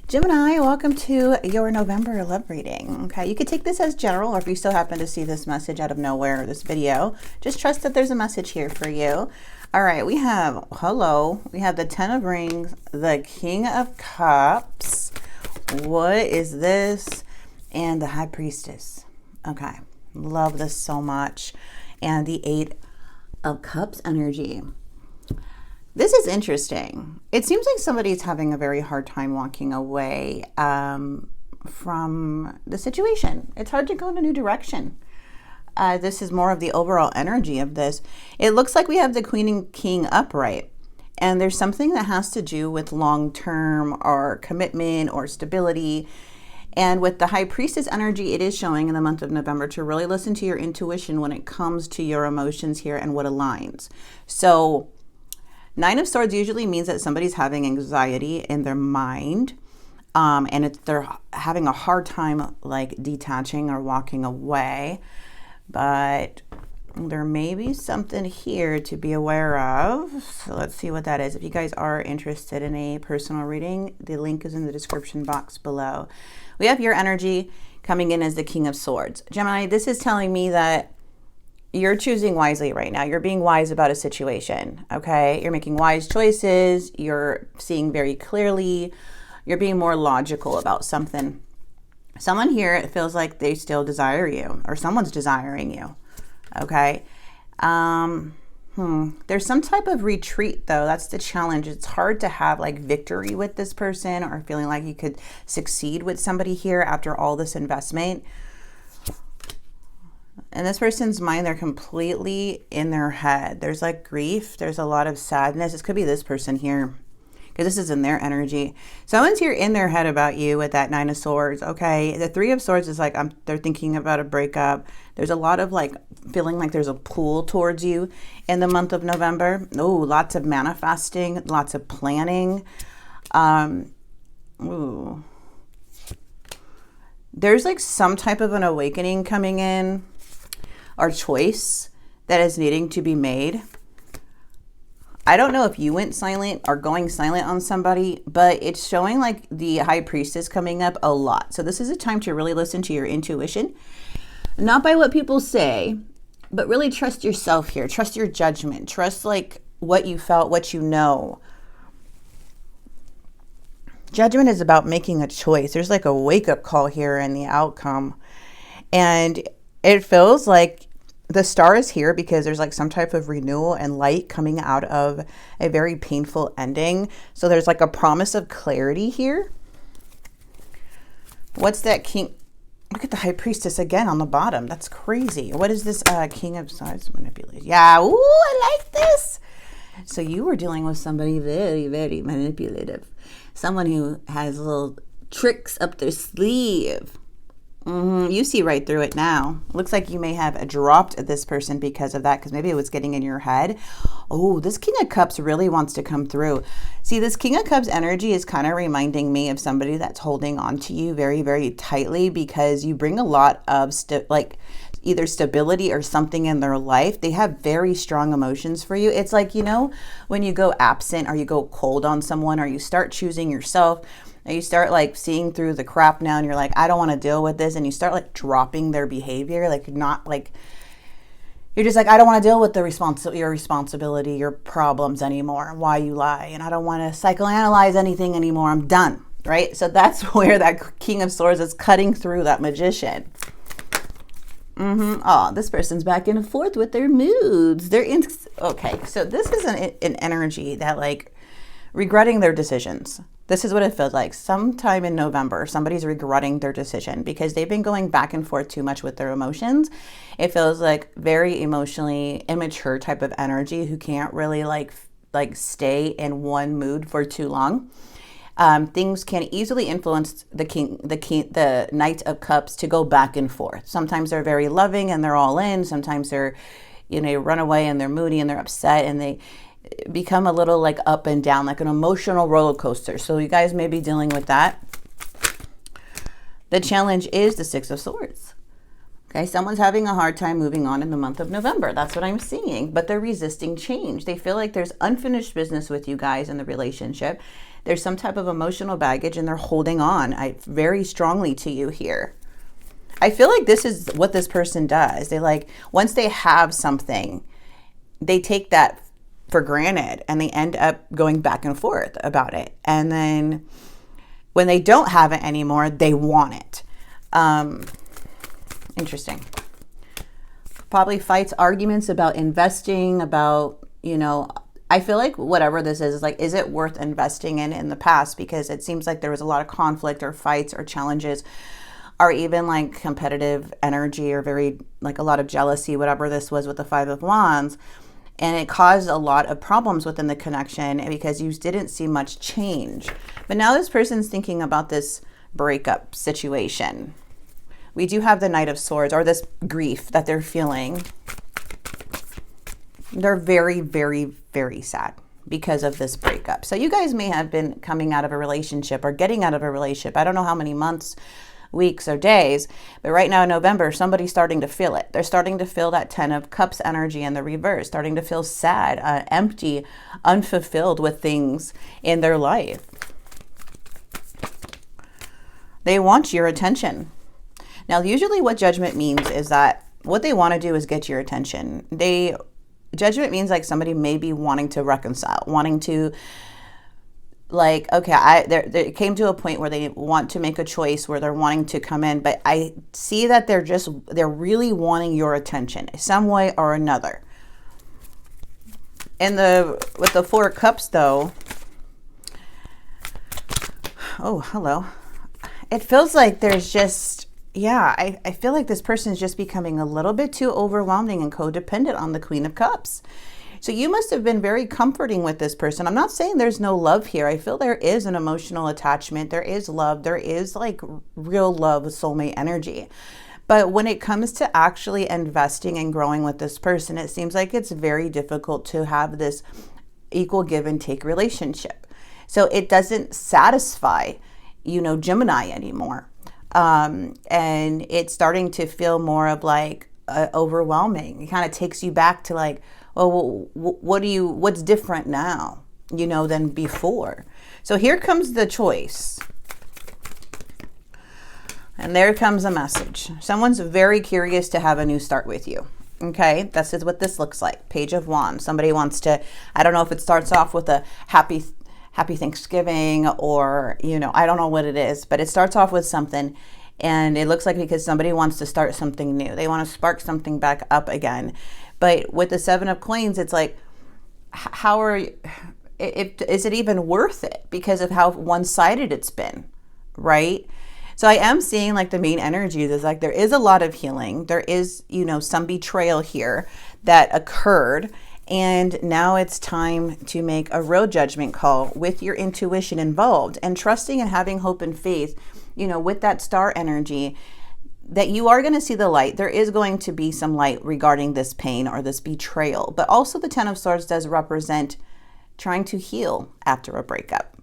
Gemini, welcome to your November love reading. Okay, you could take this as general, or if you still happen to see this message out of nowhere, this video, just trust that there's a message here for you. All right, we have, we have the Ten of Rings, the King of Cups. What is this? And the High Priestess. Okay, love this so much. And the Eight of Cups energy. This is interesting. It seems like somebody's having a very hard time walking away from the situation. It's hard to go in a new direction. This is more of the overall energy of this. It looks like we have the Queen and King upright. And there's something that has to do with long-term or commitment or stability. And with the High Priestess energy, it is showing in the month of November to really listen to your intuition when it comes to your emotions here and what aligns. So Nine of Swords usually means that somebody's having anxiety in their mind, and they're having a hard time like detaching or walking away. But there may be something here to be aware of. So let's see what that is. If you guys are interested in a personal reading, the link is in the description box below. We have your energy coming in as the King of Swords. Gemini, this is telling me that you're choosing wisely right now. You're being wise about a situation, okay? You're making wise choices. You're seeing very clearly. You're being more logical about something. Someone here, it feels like they still desire you, or someone's desiring you, okay? There's some type of retreat, though. That's the challenge. It's hard to have like victory with this person or feeling like you could succeed with somebody here after all this investment. In this person's mind, they're completely in their head. There's like grief. There's a lot of sadness. This could be this person here because this is in their energy. Someone's here in their head about you with that Nine of Swords. Okay. The Three of Swords is like, they're thinking about a breakup. There's a lot of like feeling like there's a pull towards you in the month of November. Oh, lots of manifesting, lots of planning. There's like some type of an awakening coming in, or choice that is needing to be made. I don't know if you went silent or going silent on somebody, but it's showing like the High Priestess coming up a lot. So this is a time to really listen to your intuition, not by what people say, but really trust yourself here. Trust your judgment. Trust like what you felt, what you know. Judgment is about making a choice. There's like a wake-up call here in the outcome. And it feels like the star is here because there's like some type of renewal and light coming out of a very painful ending. So there's like a promise of clarity here. What's that King? Look at the High Priestess again on the bottom. That's crazy. What is this King of Swords manipulation? Yeah, ooh, I like this. So you were dealing with somebody very, very manipulative. Someone who has little tricks up their sleeve. You see right through it now. Looks like you may have dropped this person because of that, because maybe it was getting in your head. Oh, this King of Cups really wants to come through. See, this King of Cups energy is kind of reminding me of somebody that's holding on to you very, very tightly because you bring a lot of either stability or something in their life. They have very strong emotions for you. It's like, you know, when you go absent or you go cold on someone or you start choosing yourself, and you start like seeing through the crap now and you're like, I don't want to deal with this. And you start like dropping their behavior. Like you're just like, I don't want to deal with your responsibility, your problems anymore, why you lie. And I don't want to psychoanalyze anything anymore. I'm done. Right. So that's where that King of Swords is cutting through that Magician. Oh, this person's back and forth with their moods. Okay. So this is an energy that like regretting their decisions. This is what it feels like. Sometime in November, somebody's regretting their decision because they've been going back and forth too much with their emotions. It feels like very emotionally immature type of energy who can't really like stay in one mood for too long. Things can easily influence the Knight of Cups to go back and forth. Sometimes they're very loving and they're all in. Sometimes they're, run away and they're moody and they're upset and they become a little like up and down, like an emotional roller coaster. So you guys may be dealing with that. The challenge is the Six of Swords. Okay, someone's having a hard time moving on in the month of November. That's what I'm seeing, but they're resisting change. They feel like there's unfinished business with you guys in the relationship. There's some type of emotional baggage and they're holding on very strongly to you here. I feel like this is what this person does. They like, once they have something, they take that for granted and they end up going back and forth about it. And then when they don't have it anymore, they want it. Interesting. Probably fights, arguments about investing, about, I feel like whatever this is like, is it worth investing in the past? Because it seems like there was a lot of conflict or fights or challenges, or even like competitive energy, or very like a lot of jealousy, whatever this was with the Five of Wands. And it caused a lot of problems within the connection because you didn't see much change. But now this person's thinking about this breakup situation. We do have the Knight of Swords, or this grief that they're feeling. They're very, very, very sad because of this breakup. So you guys may have been coming out of a relationship or getting out of a relationship. I don't know how many months, weeks, or days, but right now in November, somebody's starting to feel it. They're starting to feel that 10 of Cups energy in the reverse, starting to feel sad, empty, unfulfilled with things in their life. They want your attention. Now, usually what judgment means is that what they want to do is get your attention. Judgment means like somebody may be wanting to reconcile, wanting to like, okay, they came to a point where they want to make a choice, where they're wanting to come in, but I see that they're really wanting your attention some way or another. And with the Four of Cups though, oh, hello. It feels like there's just, I feel like this person is just becoming a little bit too overwhelming and codependent on the Queen of Cups. So you must have been very comforting with this person. I'm not saying there's no love here. I feel there is an emotional attachment. There is love. There is like real love, soulmate energy. But when it comes to actually investing and growing with this person, it seems like it's very difficult to have this equal give and take relationship. So it doesn't satisfy, Gemini anymore. And it's starting to feel more of like overwhelming. It kind of takes you back to like, well, what's different now, than before? So here comes the choice. And there comes a message. Someone's very curious to have a new start with you. Okay, this is what this looks like. Page of Wands. Somebody wants to, I don't know if it starts off with a happy Thanksgiving, or, I don't know what it is, but it starts off with something. And it looks like because somebody wants to start something new. They want to spark something back up again. But with the Seven of Coins, it's like, is it even worth it because of how one-sided it's been, right? So I am seeing like the main energy is like there is a lot of healing. There is, some betrayal here that occurred. And now it's time to make a real judgment call with your intuition involved and trusting and having hope and faith, with that star energy, that you are going to see the light. There is going to be some light regarding this pain or this betrayal. But also the Ten of Swords does represent trying to heal after a breakup.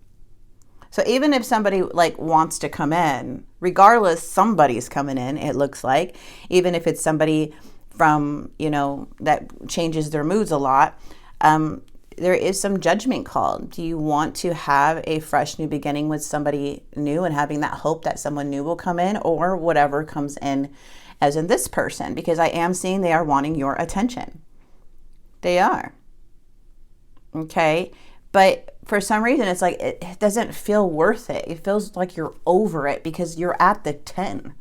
So even if somebody like wants to come in, regardless, somebody's coming in, it looks like, even if it's somebody from, that changes their moods a lot, there is some judgment call. Do you want to have a fresh new beginning with somebody new and having that hope that someone new will come in, or whatever comes in as in this person? Because I am seeing they are wanting your attention. They are. Okay. But for some reason, it's like, it doesn't feel worth it. It feels like you're over it because you're at the 10.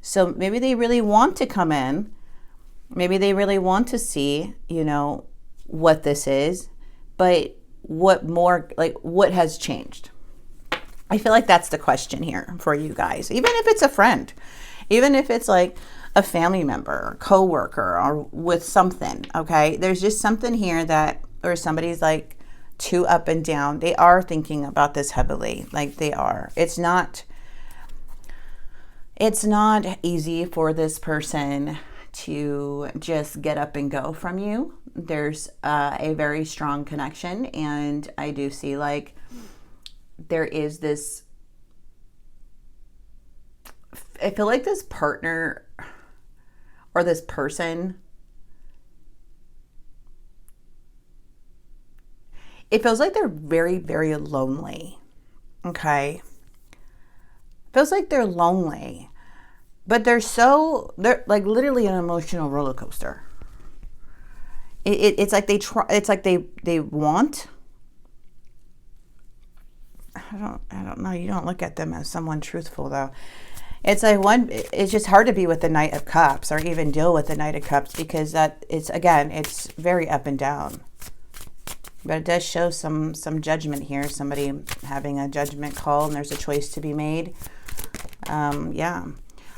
So maybe they really want to come in. Maybe they really want to see, what this is, but what has changed? I feel like that's the question here for you guys. Even if it's a friend, even if it's like a family member or coworker or with something, okay? There's just something here that, or somebody's like too up and down. They are thinking about this heavily, like they are. It's not easy for this person to just get up and go from you. There's a very strong connection, and I do see like there is this, I feel like this partner or this person it feels like they're very, very lonely. Okay. Feels like they're lonely, but they're like literally an emotional roller coaster. It's like they try, it's like they want, I don't know. You don't look at them as someone truthful though. It's like it's just hard to be with the Knight of Cups or even deal with the Knight of Cups because it's very up and down. But it does show some judgment here. Somebody having a judgment call and there's a choice to be made. Yeah.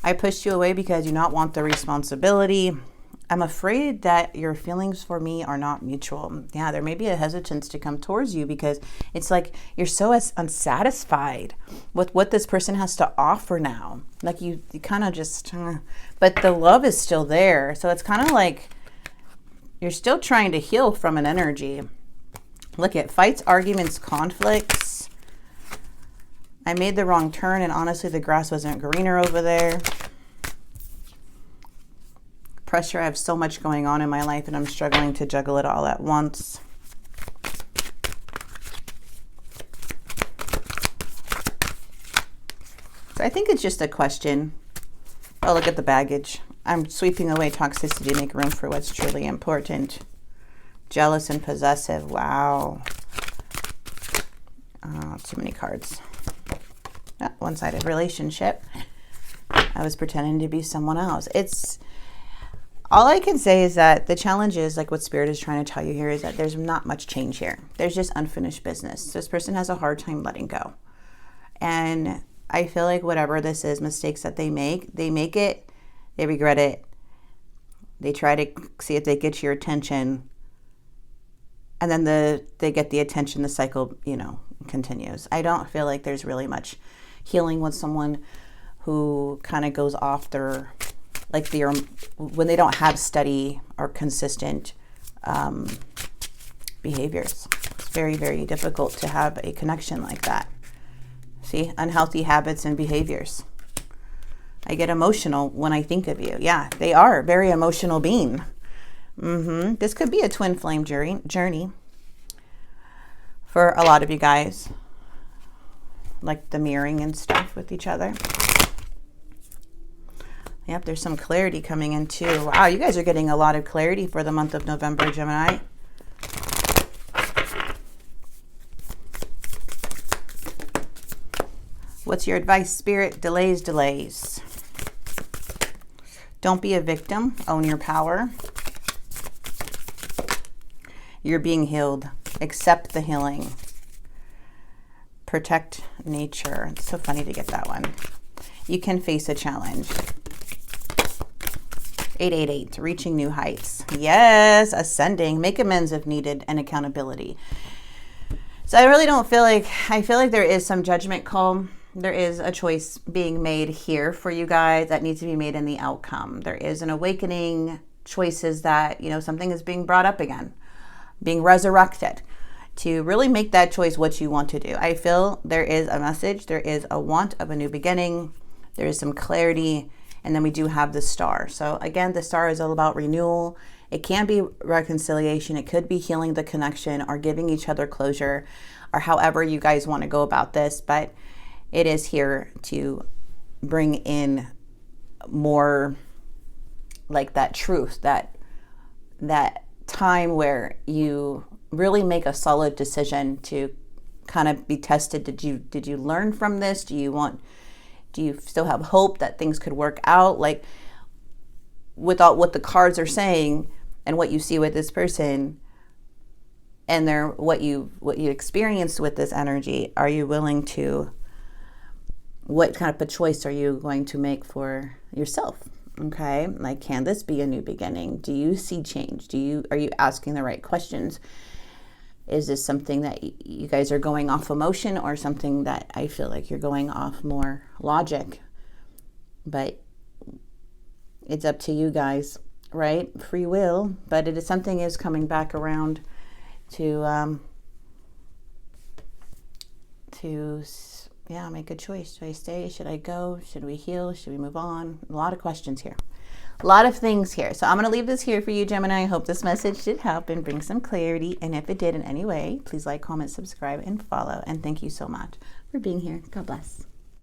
I pushed you away because you do not want the responsibility. I'm afraid that your feelings for me are not mutual. Yeah, there may be a hesitance to come towards you because it's like you're so unsatisfied with what this person has to offer now. Like you kind of just, but the love is still there. So it's kind of like you're still trying to heal from an energy. Look at fights, arguments, conflicts. I made the wrong turn and honestly the grass wasn't greener over there. Pressure. I have so much going on in my life and I'm struggling to juggle it all at once. So I think it's just a question. Oh, look at the baggage. I'm sweeping away toxicity to make room for what's truly important. Jealous and possessive. Wow. Too many cards. Oh, one-sided relationship. I was pretending to be someone else. All I can say is that the challenge is, like what Spirit is trying to tell you here, is that there's not much change here. There's just unfinished business. This person has a hard time letting go. And I feel like whatever this is, mistakes that they make it, they regret it. They try to see if they get your attention. And then they get the attention, the cycle, continues. I don't feel like there's really much healing with someone who kind of goes off when they don't have steady or consistent behaviors. It's very, very difficult to have a connection like that. See, unhealthy habits and behaviors. I get emotional when I think of you. Yeah, they are a very emotional being. This could be a twin flame journey for a lot of you guys, like the mirroring and stuff with each other. Yep, there's some clarity coming in too. Wow, you guys are getting a lot of clarity for the month of November, Gemini. What's your advice, Spirit? Delays. Don't be a victim. Own your power. You're being healed. Accept the healing. Protect nature. It's so funny to get that one. You can face a challenge. 888, reaching new heights. Yes, ascending, make amends if needed, and accountability. So I really don't feel like, I feel like there is some judgment call. There is a choice being made here for you guys that needs to be made in the outcome. There is an awakening, choices that, something is being brought up again, being resurrected to really make that choice what you want to do. I feel there is a message, there is a want of a new beginning, there is some clarity. And then we do have the star. So again, the star is all about renewal. It can be reconciliation. It could be healing the connection or giving each other closure or however you guys want to go about this. But it is here to bring in more like that truth, that time where you really make a solid decision to kind of be tested. Did you learn from this? Do you still have hope that things could work out? Like without what the cards are saying and what you see with this person and what you experienced with this energy, are you willing to, what kind of a choice are you going to make for yourself? Okay. Like, can this be a new beginning? Do you see change? Are you asking the right questions? Is this something that you guys are going off emotion or something that I feel like you're going off more logic? But it's up to you guys, right? Free will. But it is something is coming back around to make a choice. Should I stay? Should I go? Should we heal? Should we move on? A lot of questions here. A lot of things here. So I'm going to leave this here for you, Gemini. I hope this message did help and bring some clarity. And if it did in any way, please like, comment, subscribe, and follow. And thank you so much for being here. God bless.